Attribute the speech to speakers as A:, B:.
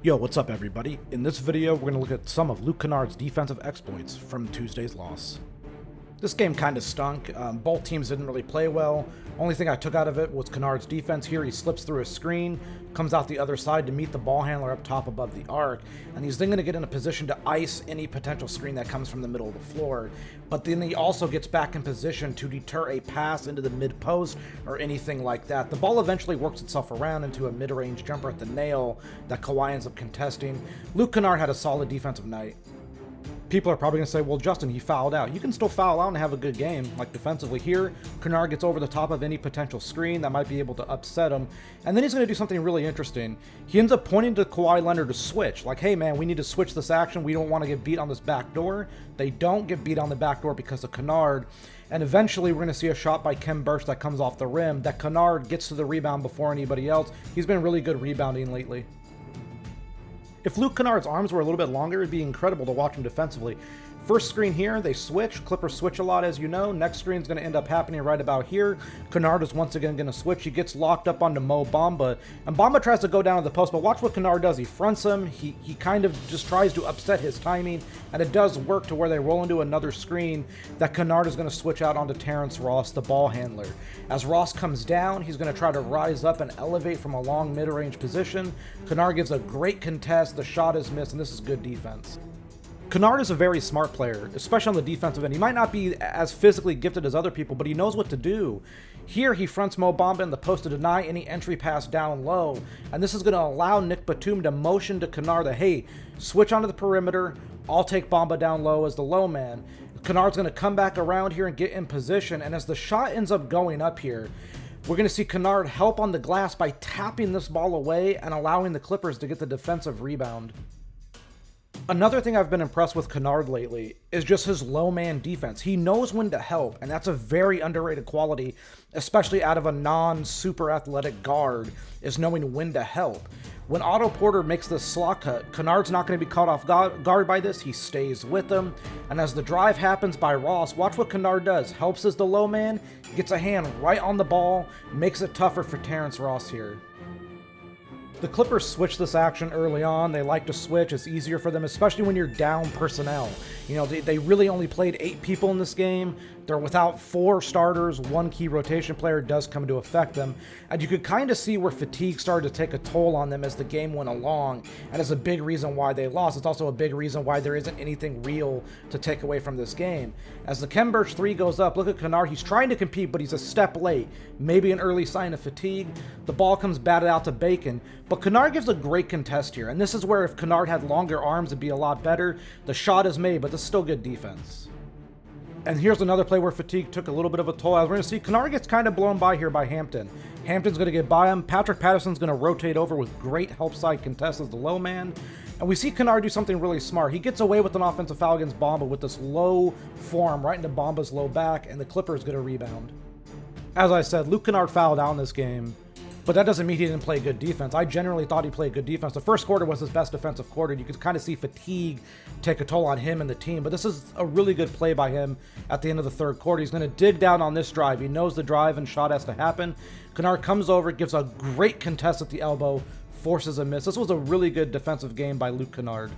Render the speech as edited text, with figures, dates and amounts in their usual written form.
A: Yo, what's up everybody? In this video, we're going to look at some of Luke Kennard's defensive exploits from Tuesday's loss. This game kind of stunk. Both teams didn't really play well. Only thing I took out of it was Kennard's defense here. He slips through a screen, comes out the other side to meet the ball handler up top above the arc, and he's then going to get in a position to ice any potential screen that comes from the middle of the floor. But then he also gets back in position to deter a pass into the mid-post or anything like that. The ball eventually works itself around into a mid-range jumper at the nail that Kawhi ends up contesting. Luke Kennard had a solid defensive night. People are probably going to say, well, Justin, he fouled out. You can still foul out and have a good game. Like defensively here, Kennard gets over the top of any potential screen that might be able to upset him. And then he's going to do something really interesting. He ends up pointing to Kawhi Leonard to switch. Like, hey, man, we need to switch this action. We don't want to get beat on this back door. They don't get beat on the back door because of Kennard. And eventually we're going to see a shot by Kennard that comes off the rim that Kennard gets to the rebound before anybody else. He's been really good rebounding lately. If Luke Kennard's arms were a little bit longer, it'd be incredible to watch him defensively. First screen here, they switch. Clippers switch a lot, as you know. Next screen is going to end up happening right about here. Kennard is once again going to switch. He gets locked up onto Mo Bamba, and Bamba tries to go down to the post, but watch what Kennard does. He fronts him. He kind of just tries to upset his timing, and it does work to where they roll into another screen that Kennard is going to switch out onto Terrence Ross, the ball handler. As Ross comes down, he's going to try to rise up and elevate from a long mid-range position. Kennard gives a great contest. The shot is missed, and this is good defense. Kennard is a very smart player, especially on the defensive end. He might not be as physically gifted as other people, but he knows what to do. Here, he fronts Mo Bamba in the post to deny any entry pass down low, and this is going to allow Nick Batum to motion to Kennard that, hey, switch onto the perimeter, I'll take Bamba down low as the low man. Kennard's going to come back around here and get in position, and as the shot ends up going up here, we're going to see Kennard help on the glass by tapping this ball away and allowing the Clippers to get the defensive rebound. Another thing I've been impressed with Kennard lately is just his low man defense. He knows when to help, and that's a very underrated quality, especially out of a non-super athletic guard, is knowing when to help. When Otto Porter makes this slot cut, Kennard's not going to be caught off guard by this. He stays with him, and as the drive happens by Ross, watch what Kennard does. Helps as the low man, gets a hand right on the ball, makes it tougher for Terrence Ross here. The Clippers switch this action early on. They like to switch. It's easier for them, especially when you're down personnel. You know, they really only played 8 people in this game. They're without 4 starters. 1 key rotation player does come to affect them. And you could kind of see where fatigue started to take a toll on them as the game went along. And it's a big reason why they lost. It's also a big reason why there isn't anything real to take away from this game. As the Kennard 3 goes up, look at Kennard. He's trying to compete, but he's a step late. Maybe an early sign of fatigue. The ball comes batted out to Bacon. But Kennard gives a great contest here. And this is where if Kennard had longer arms, it'd be a lot better. The shot is made, but this is still good defense. And here's another play where fatigue took a little bit of a toll. As we're going to see, Kennard gets kind of blown by here by Hampton. Hampton's going to get by him. Patrick Patterson's going to rotate over with great help side contest as the low man. And we see Kennard do something really smart. He gets away with an offensive foul against Bamba with this low form right into Bamba's low back, and the Clippers get a rebound. As I said, Luke Kennard fouled out in this game, but that doesn't mean he didn't play good defense. I generally thought he played good defense. The first quarter was his best defensive quarter. You could kind of see fatigue take a toll on him and the team, but this is a really good play by him at the end of the third quarter. He's going to dig down on this drive. He knows the drive and shot has to happen. Kennard comes over, gives a great contest at the elbow, forces a miss. This was a really good defensive game by Luke Kennard.